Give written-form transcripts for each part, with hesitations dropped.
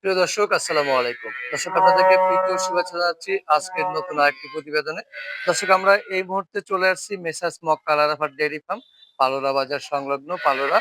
প্রিয় দর্শক, আসসালামু আলাইকুম। দর্শক, আপনাদেরকে প্রীতি ও শুভেচ্ছা জানাচ্ছি আজকের নতুন আরেকটি প্রতিবেদনে। দর্শক, আমরা এই মুহূর্তে চলে আসছি মেসার্স মক্কা আল আরাফাত ডেইরি ফার্ম, পালোরা বাজার সংলগ্ন, পালোরা,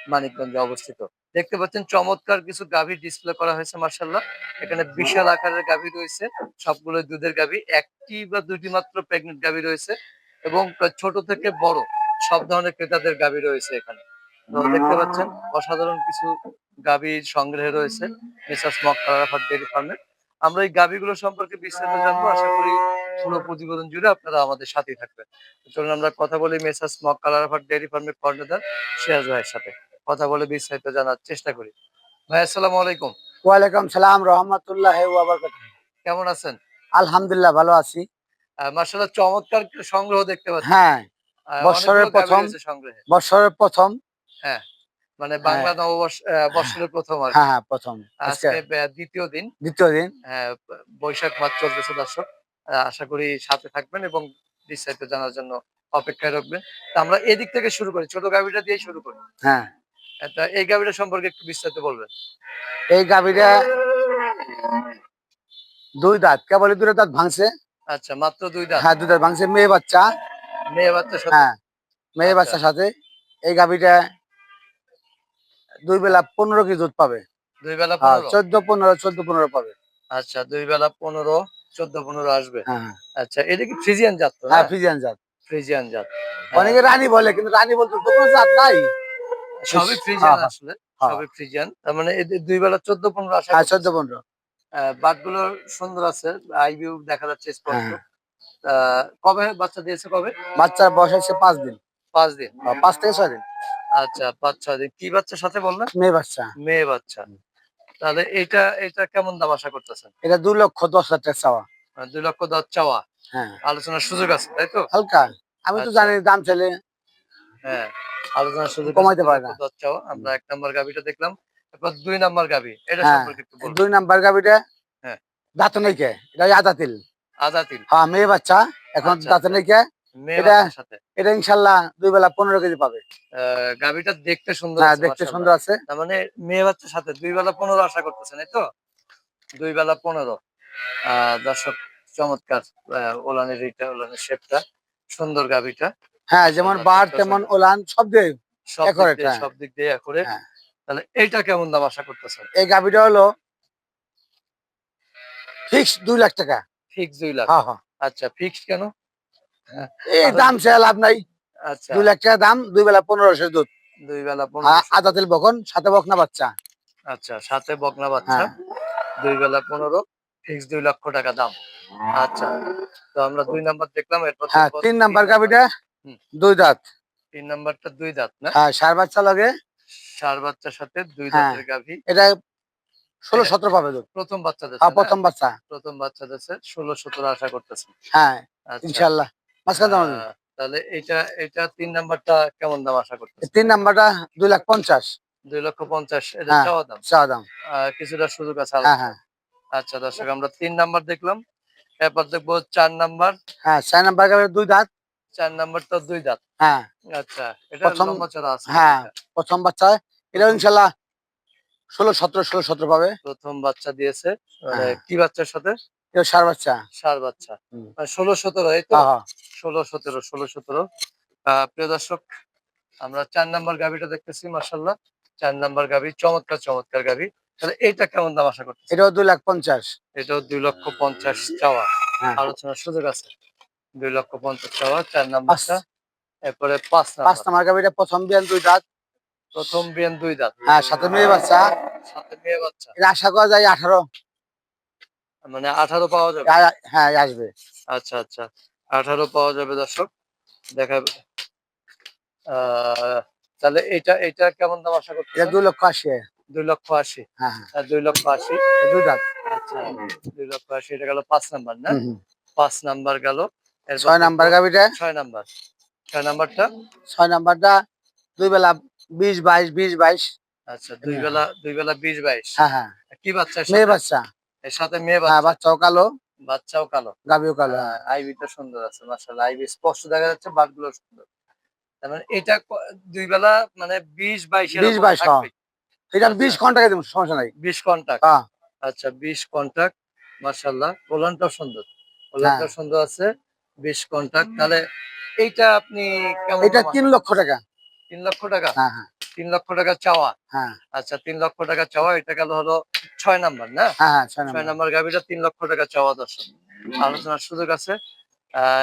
মানিকগঞ্জে অবস্থিত। দেখতে পাচ্ছেন চমৎকার কিছু গাভী ডিসপ্লে করা হয়েছে মাশাআল্লাহ। এখানে বিশাল আকারের গাভী রয়েছে, সবগুলো দুধের গাভী। একটি বা দুটি মাত্র প্রেগনেন্ট গাভী রয়েছে এবং ছোট থেকে বড় সব ধরনের ক্রেতাদের গাভী রয়েছে এখানে। তো দেখতে পাচ্ছেন অসাধারণ কিছু গাভীর সংগ্রহে রয়েছে মেসার্স মক্কা আল আরাফাত ডেইরি ফার্মে। আমরা এই গাভীগুলো সম্পর্কে বিস্তারিত জানবো। আশা করি পুরো প্রতিবেদন জুড়ে আপনারা আমাদের সাথেই থাকবেন। তো চলুন আমরা কথা বলি মেসার্স মক্কা আল আরাফাত ডেইরি ফার্মের কর্ণধার সিরাজ ভাইয়ের সাথে। কথা বলে বিস্তারিত জানার চেষ্টা করি। ভাই, আসসালামু আলাইকুম। ওয়ালাইকুম সালাম রহমতুল্লাহ ওয়া বারাকাতুহু। কেমন আছেন? আলহামদুলিল্লাহ ভালো আছি। মাশাআল্লাহ, চমৎকার সংগ্রহ দেখতে পাচ্ছি। হ্যাঁ, অনেকগুলো বৎসরের গাভী প্রথম রয়েছে সংগ্রহে। বৎসরের প্রথম। হ্যাঁ, মানে হ্যাঁ, বাংলা নববর্ষ বৎসরের প্রথম হ্যাঁ, আরকি। হ্যাঁ, প্রথম। আজকে আজকে দ্বিতীয় দিন। দ্বিতীয় দিন। হ্যাঁ, বৈশাখ মাস চলতেছে দর্শক। আশা করি সাথে থাকবেন এবং বিস্তারিত জানার জন্য অপেক্ষায় রাখবেন। তো আমরা এদিক থেকে শুরু করি। ছোট গাভীটা দিয়েই শুরু করি। হ্যাঁ, তা এই গাভীটা সম্পর্কে একটু বিস্তারিত বলবেন। এই গাভীটা ২ দাঁত, কেবলই ২ দাঁত ভাঙছে। আচ্ছা, মাত্র ২ দাঁত। হ্যাঁ, ২ দাঁত ভাঙছে, মেয়ে বাচ্চা। মেয়ে বাচ্চার সাথে? হ্যাঁ, মেয়ে আচ্ছা, বাচ্চার সাথে। এই গাভীটা ২ বেলা ১৫ কেজি দুধ পাবে। ২ বেলা হ্যাঁ, ১৫? ১৪-১৫ পাবে। আচ্ছা, ২ বেলা ১৫, ১৪-১৫ আসবে। হ্যাঁ, হ্যাঁ, আচ্ছা, এটা কি ফ্রিজিয়ান জাত তো, না? হ্যাঁ, ফ্রিজিয়ান জাত। ফ্রিজিয়ান জাত। অনেকে রানী বলে, কিন্তু রানী বলতে তো কোনো জাত নাই। সবই হ্যাঁ, ফ্রিজিয়ান হ্যাঁ, আসলে। হ্যাঁ, সবই ফ্রিজিয়ান। তার মানে এদের ২ বেলা ১৪-১৫ আশা হ্যাঁ, করতেছেন। ১৪-১৫। বাটগুলো সুন্দর আছে। আইভিউ দেখা যাচ্ছে স্পষ্ট। হ্যাঁ, আ কবে বাচ্চা দিয়েছে কবে? বাচ্চার বয়স হচ্ছে ৫ দিন। ৫ দিন। ৫ থেকে ৬ দিন। আচ্ছা, ৫-৬ দিন। কি বাচ্চার সাথে বললেন? মেয়ে বাচ্চা। মেয়ে বাচ্চা। তাহলে এটা কেমন দাম আশা করতেছেন? এটা ২,১০,০০০ টাকা চাওয়া। ২,১০,০০০ চাওয়া। হ্যাঁ, আলোচনার সুযোগ আছে, তাই তো? হালকা। আমি তো আচ্ছা, জানি দাম চাইলে হ্যাঁ। আলোচনার সুযোগ আছে। কমাইতে পারে না। ২,১০,০০০ চাওয়া। আমরা ১ নাম্বার গাভীটা দেখলাম। এরপর ২ নাম্বার গাভী। এটা হ্যাঁ, সম্পর্কে একটু বলবেন। ২ নাম্বার গাভিটা হ্যাঁ, দাঁতে নাইকে। এটা আদা তিল। আদা তিল। হ্যাঁ, মেয়ে বাচ্চা। এখন আচ্ছা, দাঁতে আচ্ছা। নাইকে। মেয়ে এটা বাচ্চার সাথে। এটা ইনশাআল্লাহ ২ বেলা ১৫ কেজি পাবে। গাভীটা দেখতে সুন্দর হ্যাঁ, আছে দেখতে মাশাআল্লাহ। সুন্দর আছে। তার মানে মেয়ে বাচ্চার সাথে ২ বেলা ১৫ আশা করতেছেন, এই তো? ২ বেলা ১৫। দর্শক, চমৎকার ওলানের ওলানের শেপটা। সুন্দর গাভীটা। হ্যাঁ, যেমন মাশাআল্লাহ বাট দেখতেও তেমন সুন্দর। ওলান সব দিয়ে সব দিক একুরেট। দিয়ে হ্যাঁ, সব দিক দিয়ে accurate। হ্যাঁ। তাহলে এইটা কেমন দাম আশা করতেছেন? এই গাভিটা হলো ফিক্সড ২,০০,০০০ টাকা। ফিক্স ২ লাখ। হ্যাঁ, হ্যাঁ। আচ্ছা, ফিক্সড কেন? হ্যাঁ, এই আরো দাম চাইয়া লাভ নাই। আচ্ছা, ২,০০,০০০ টাকা দাম, ২ বেলা ১৫০০ দুধ। ২ বেলা ১৫০০ আদা দুধ। তেল বকন, সাথে বকনা বাচ্চা। আচ্ছা, সাথে বকনা বাচ্চা। হ্যাঁ, ২ বেলা ১৫, ফিক্স ৳২,০০,০০০ দাম। আচ্ছা। তো আমরা ২ নাম্বার দেখলাম। এরপর হ্যাঁ, দেখবো ৩ ৩ নাম্বার নাম্বার। গাভিটা হুম, ২ দাঁত। ৩ নাম্বারটা ২ দাঁত না? হ্যাঁ, ষাঁড় বাচ্চা লাগে। ষাঁড় বাচ্চার সাথে ২ হ্যাঁ, দাঁতের গাভী। এটা এটা ১৬-১৭ পাবে দুধ। ১ম বাচ্চা দিচ্ছে, হ্যাঁ, না? প্রথম বাচ্চা। ১ম বাচ্চা দিচ্ছে। ১৬-১৭ আশা করতেছেন। হ্যাঁ, আচ্ছা। ইনশাআল্লাহ। আ মাঝখানে দাম হবে। তাহলে এটা ৩ নাম্বারটা কেমন দাম আশা করতেছেন? ৩ নাম্বারটা ২,৫০,০০০। ২,৫০,০০০ এটা হ্যাঁ, চাওয়া দাম। চাওয়া দাম। কিছুটা সুযোগ আছে হ্যাঁ, হ্যাঁ, আলোচনার। আচ্ছা দর্শক, আমরা ৩ নাম্বার দেখলাম। এরপর দেখবো ৪ নাম্বার। হ্যাঁ, ৪ নাম্বার গাভিটা ২ দাঁত। ৪ নাম্বারটা ২ দাঁত। হ্যাঁ, আচ্ছা, এটা ১ম লম্বা চড়া আছে হ্যাঁ, গাভীটা। ১ম বাচ্চা। এটাও ১ম ইনশাআল্লাহ ১৬-১৭ পাবে। ১ম বাচ্চা দিয়েছে। মানে হ্যাঁ, কি বাচ্চার সাথে? এটা ষাঁড় বাচ্চা। ষাঁড় বাচ্চা। হুম। ১৬-১৭, এই তো? হ্যাঁ, হ্যাঁ। ১৬-১৭। প্রিয় দর্শক, আমরা ৪ নাম্বার গাভীটা দেখতেছি মাশাআল্লাহ। ৪ নাম্বার গাভী, চমৎকার, চমৎকার গাভী। তাহলে এইটা কেমন দাম আশা করতেছেন? এটাও ২,৫০,০০০। এটাও ২,৫০,০০০ চাওয়া। হ্যাঁ, আলোচনার সুযোগ আছে। ২,৫০,০০০ চাওয়া ৪ ৫ নাম্বারটা। এরপরে ৫ ৫ নাম্বার। নাম্বার গাভিটা ১ম বিয়ান ২ দাঁত। ১ম বিয়ান ২ দাঁত। হ্যাঁ, সাথে মেয়ে বাচ্চা। সাথে মেয়ে বাচ্চা। এটা আশা করা যায় ১৮। মানে ১৮ পাওয়া যাবে? হ্যাঁ, আসবে। আচ্ছা, আচ্ছা। ১৮ পাওয়া যাবে দর্শক। দেখা আ তাহলে এইটা কেমন দাম আশা এটা করতেছেন? ২,৮০,০০০। ২,৮০,০০০। হ্যাঁ, হ্যাঁ। ২,৮০,০০০। ২ দাঁত। আচ্ছা, ২,৮০,০০০, এটা গেল ৫ নাম্বার, না? হুম, হুম। ৫ নাম্বার গেল। এরপর ৬ দেখবো নাম্বার গাভিটা ৬ নাম্বার। ৬ নাম্বারটা? ৬ নাম্বারটা ২ বেলা ২০-২২, ২০-২২। আচ্ছা, ২ বেলা ২০-২২। হ্যাঁ, হ্যাঁ। কি বাচ্চা এর মেয়ে সাথে? বাচ্চা। এর সাথে মেয়ে হ্যাঁ, বাচ্চা। বাচ্চাও কালো, বাচ্চাও কালো। গাভিও কালো। হ্যাঁ। আইবিটা সুন্দর আছে মাশাআল্লাহ। আইবি স্পষ্ট দেখা যাচ্ছে, বাটগুলো সুন্দর। তার মানে এটা ২ বেলা মানে ২০-২২ এর উপরে ২০-২২ হ্যাঁ। থাকবেই। এটা আচ্ছা, ২০ ঘন্টা দিব, সমস্যা নাই। ২০ কন্টাক্ট। হ্যাঁ। আচ্ছা 20 কন্টাক্ট, মাশাআল্লাহ। ওলানটাও সুন্দর, হ্যাঁ, ওলানটাও সুন্দর আছে। 20 কন্টাক্ট। তাহলে এইটা আপনি কেমন এটা দাম তিন আশা লক্ষ করতেছেন? টাকা 3 লক্ষ টাকা। হ্যাঁ, হ্যাঁ, 3 লক্ষ টাকা চাওয়া। হ্যাঁ, আচ্ছা 3 লক্ষ টাকা চাওয়া, এটা গেল হলো 6 নাম্বার না? হ্যাঁ, হ্যাঁ, 6 6 নম্বর। নাম্বার গাভিটা 3 লক্ষ টাকা চাওয়া দর্শক। আলোচনার সুযোগ আছে।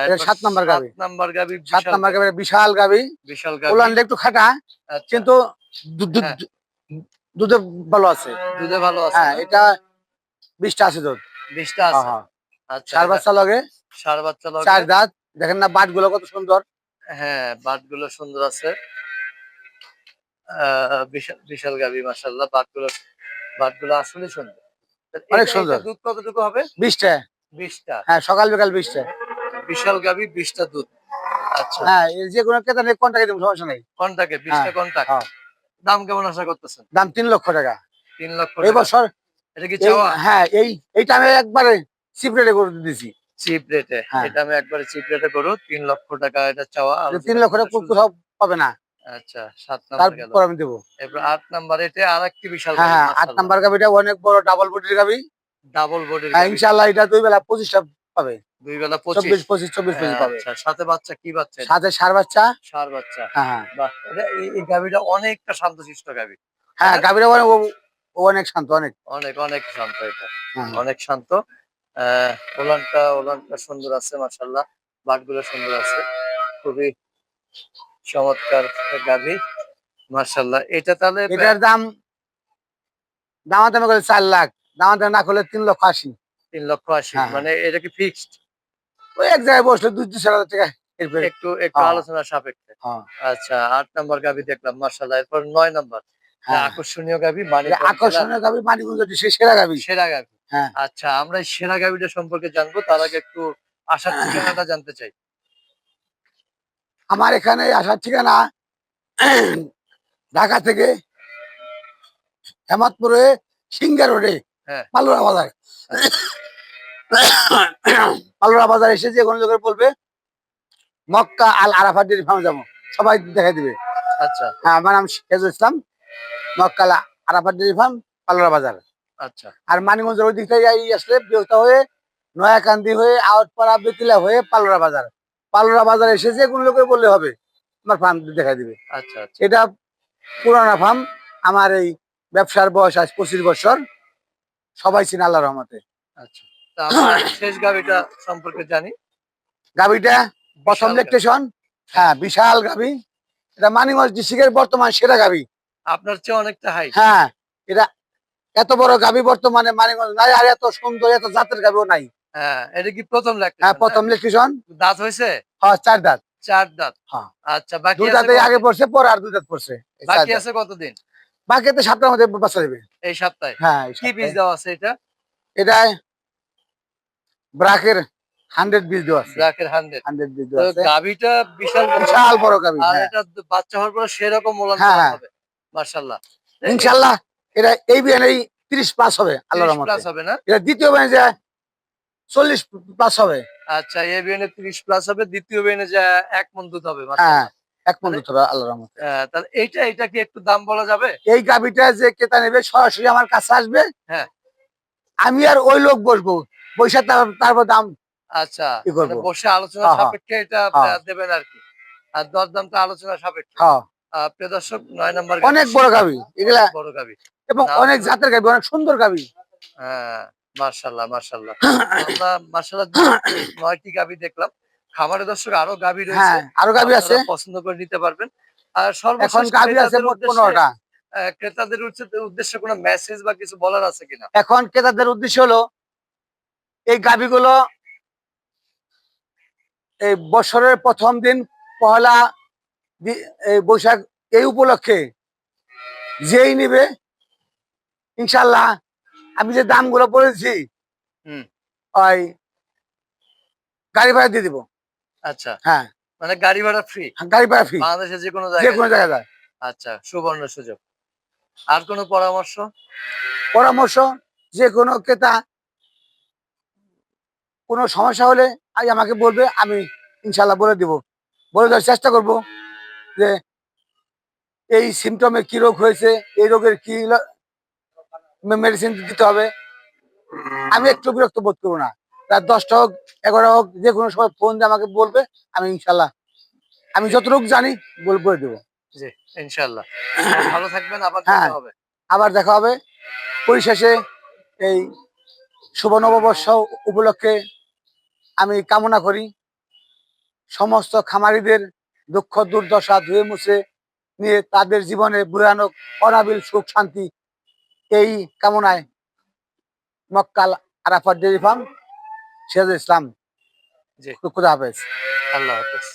এটা এরপর 7 নাম্বার 7 গাবি। নাম্বার গাভি, 7 বিশাল নাম্বার গাভি, গাবি বিশাল গাবি। বিশাল গাভি। ওলানটা একটু খাটা, আচ্ছা, কিন্তু হ্যাঁ, দুধে ভালো আছে। দুধে ভালো আছে হ্যাঁ, না? এটা 20 টা আছে দুধ। 20 টা হ্যাঁ, আছে। হ্যাঁ। আচ্ছা, 4 এটা বাচ্চা লগে, ষাঁড় বাচ্চা লগে। 4 দাঁত। দেখেন না বাট গুলো কত সুন্দর। হ্যাঁ, বাটগুলো সুন্দর আছে। বিশাল, বিশাল গাভি মাশাআল্লাহ। বাটগুলো আসলেই সুন্দর। তা অনেক এটা সুন্দর। দুধ কতটুকু হবে? 20 টা। 20 টা। হ্যাঁ, সকাল বিকাল 20 টা। বিশাল গাভি, 20 টা দুধ। আচ্ছা, হ্যাঁ, এই যে কোনো ক্রেতা নিয়ে কন্টাক্ট দেব, সমস্যা নাই। কন্টাকে 20 হ্যাঁ, টা কন্টাক্ট। হ্যাঁ। দাম কেমন আশা করতেছেন? দাম 3 লক্ষ টাকা। 3 লক্ষ এই টাকা। বছর এটা কি এই, চাওয়া? হ্যাঁ, এইটা আমি একবারে চিপ রেটে করে দিয়েছি। চিপ রেটে। হ্যাঁ, এটা আমি একবারে চিপ রেটে করব। 3 লক্ষ টাকা এটা চাওয়া। এটা আলোচনা 3 লক্ষ টাকা সুযোগ সুযোগ। কোথাও পাবে না। আচ্ছা 7 নাম্বার গেল। তারপর আমি দেবো। এরপর 8 নাম্বার, এটা আরেকটি বিশাল হ্যাঁ, গাভি হ্যাঁ, 8 মাশাআল্লাহ। নাম্বার গাবিটা অনেক বড় ডাবল বডির গাবি। ডাবল বডির হ্যাঁ, গাভি। ইনশাআল্লাহ এটা 2 বেলা 25 টা পাবে। 2 বেলা 25। 24, 25, 24 কেজি পাবে। আচ্ছা, সাথে বাচ্চা, কি বাচ্চা এটা? সাথে ষাঁড় বাচ্চা। ষাঁড় বাচ্চা। হ্যাঁ, হ্যাঁ, বাহ! এটা এই গাভিটা অনেকটা শান্তশিষ্ট গাভি। তাই হ্যাঁ, না? গাবিটা অনেক ও অনেক শান্ত অনেক। অনেক, অনেক শান্ত এটা। হ্যাঁ, হ্যাঁ। অনেক শান্ত। ওলানটা সুন্দর আছে মাশাআল্লাহ। বাটগুলো সুন্দর আছে। খুবই চমৎকার গাভি মাশাআল্লাহ। এটা তাহলে এটার দাম দামাদামি করে 4 লাখ, দামাদামি না করলে 3 লক্ষ 80। 3,80,000 হ্যাঁ, হ্যাঁ। মানে এটা কি ফিক্সড? ওই এক জায়গায় বসলে 2-4 হাজার টাকা এরপরে। একটু হ্যাঁ, আলোচনা সাপেক্ষে। হ্যাঁ, আচ্ছা ৮ নাম্বার গাভি দেখলাম মাশাআল্লাহ। এরপর ৯ নাম্বার। হ্যাঁ। আকর্ষণীয় গাভি, এটা মানিকগঞ্জ জেলার আকর্ষণীয় গাবি, মানিকগঞ্জ সেরা গাবি। সেরা গাভি। হ্যাঁ। আচ্ছা, আমরা এই সেরা গাভিটা সম্পর্কে জানবো। তার আগে একটু আসার ঠিকানাটা জানতে চাই। আমার এখানে আসার ঠিকানা ঢাকা থেকে হেমাদপুরে সিঙ্গা রোডে হ্যাঁ, পালুরা বাজার। আচ্ছা, পালুরা বাজার এসে যে কোনো লোকের বলবে মক্কা আল আরাফাত ডেইরি ফার্মে যাবো, সবাই দেখাই দিবে। আচ্ছা, হ্যাঁ, আমার নাম সিরাজুল ইসলাম। মক্কা আল আরাফাত ডেইরি ফার্ম, পালুরা বাজার। আচ্ছা, আর মানিকগঞ্জের ওই দিক থেকে আসলে বিহতা হয়ে, নয়াকান্দি হয়ে, আউটপাড়া, বেতিলা হয়ে পালুরা বাজার। পালুরা বাজার এসে যে কোনো লোকের বললে হবে, আমার ফার্ম দেখাই দিবে। আচ্ছা, আচ্ছা, এটা পুরানা ফার্ম। আমার এই ব্যবসার বয়স আজ 25 বছর। সবাই চিনে আল্লাহর রহমতে। আচ্ছা। তা আমরা শেষ গাভিটা সম্পর্কে জানি। গাবিটা প্রথম বিশাল গাভি। লেকটেশন। হ্যাঁ, হ্যাঁ, বিশাল গাবি। এটা মানিকগঞ্জ ডিস্ট্রিক্টের বর্তমান সেরা গাবি। আপনার চেয়ে অনেকটা হাইট। হ্যাঁ, এটা এত বড় গাবি বর্তমানে মানিকগঞ্জ নাই, আর এত সুন্দর এত জাতের গাবিও নাই। হ্যাঁ, এটা কি প্রথম হ্যাঁ, ল্যাকটেশন না? প্রথম লেকটেশন। দাঁত হইছে? হ্যাঁ, 4 দাঁত। 4 দাঁত। হ্যাঁ, আচ্ছা, বাকি 2 আছে দাঁতে আগে কতদিন? পড়ছে, পরে আর 2 দাঁত পড়ছে। এই 4 বাকি দাঁত। আছে কতদিন? বাকিতে 7টার মধ্যে বাচ্চা দেবে। এই সপ্তাহে? হ্যাঁ, এই কি বীজ সপ্তাহে। দেওয়া আছে এটা? এটা ব্রাকের 100 বীজ দেওয়া আছে। ব্র্যাকের 100। 100 বীজ তো দেওয়া আছে। গাভিটা বিশাল বড়। বিশাল বড় গাবি। আর হ্যাঁ, এটা বাচ্চা হওয়ার পরে সেরকম ওলান হ্যাঁ, পালান হ্যাঁ। হবে। মাশাআল্লাহ। ইনশাআল্লাহ এটা এই বিয়ানেই 30 প্লাস হবে আল্লাহর 30 রহমতে। প্লাস হবে না? এটা দ্বিতীয় বিয়ানে যে 40 প্লাস হবে। আচ্ছা, এ বিয়ানে 30 প্লাস হবে, দ্বিতীয় বিয়ানে যা 1 মণ দুধ হবে হ্যাঁ, মাশাআল্লাহ। 1 মণ তাহলে দুধ হবে আল্লাহর রহমতে। তাহলে এটা কি একটু দাম বলা যাবে? এই গাবিটা যে ক্রেতা নেবে সরাসরি আমার কাছে আসবে। হ্যাঁ, আমি আর ওই লোক বসবো, বৈশা তারপর দাম আচ্ছা। কি মানে করবো। বসে আলোচনা হ্যাঁ, হ্যাঁ, সাপেক্ষে এটা হ্যাঁ, দেবেন আরকি। আর দরদামটা আলোচনা সাপেক্ষে। হ্যাঁ। প্রিয় দর্শক ৯ নাম্বার গাভি, অনেক বড় গাবি এগুলা, অনেক বড় গাভি। এবং নাম অনেক শুনে জাতের গাবি, অনেক সুন্দর গাবি। হ্যাঁ, মাশাআল্লাহ, মাশাআল্লাহ। আমরা মাশাআল্লাহ ৯ টি গাভি দেখলাম। খামারে দর্শক আরো গাভি রয়েছে। হ্যাঁ, আরো গাবি আছে। আপনারা পছন্দ করে নিতে পারবেন। আর এখন সর্বশেষ গাবি আছে মোট 15টা। ক্রেতাদের উদ্দেশ্যে কোনো মেসেজ বা কিছু বলার আছে কিনা? এখন ক্রেতাদের উদ্দেশ্য হলো এই গাবিগুলো এই বছরের প্রথম দিন পহেলা এই বৈশাখ, এই উপলক্ষে যেই নিবে ইনশাল্লাহ আমি যে দামগুলো বলেছি হুম, ওই গাড়ি ভাড়া দিয়ে দিব। আচ্ছা। হ্যাঁ, মানে গাড়ি ভাড়া ফ্রি। গাড়ি ভাড়া ফ্রি, বাংলাদেশের যেকোনো যে জায়গায়। কোনো জায়গায় যায়। আচ্ছা, সুবর্ণ সুযোগ। আর কোনো পরামর্শ? পরামর্শ, যে কোনো ক্রেতা কোনো সমস্যা হলে আজ আমাকে বলবে, আমি ইনশাল্লাহ বলে দিব, বলে দেওয়ার চেষ্টা করব যে এই সিমটমে কি রোগ হয়েছে, এই রোগের কি মেডিসিন দিতে হবে, আমি একটু বিরক্ত বোধ করবো না। রাত 10টা হোক 11টা হোক যে কোনো সময় ফোন দিয়ে আমাকে বলবে, আমি ইনশাল্লাহ আমি যতটুকু জানি বলে দেবো। জি, ইনশাআল্লাহ। ভালো থাকবেন, আবার দেখা হ্যাঁ, হবে। আবার দেখা হবে। পরিশেষে এই শুভ নববর্ষ উপলক্ষে আমি কামনা করি সমস্ত খামারিদের দুঃখ দুর্দশা ধুয়ে মুছে নিয়ে তাদের জীবনে ভয়ানক অনাবিল সুখ শান্তি, এই কামনায় মক্কাল আরাফাত ডেইরি ফার্ম, সিরাজুল ইসলাম। জি, খুদা হাফেজ। আল্লাহ হাফেজ।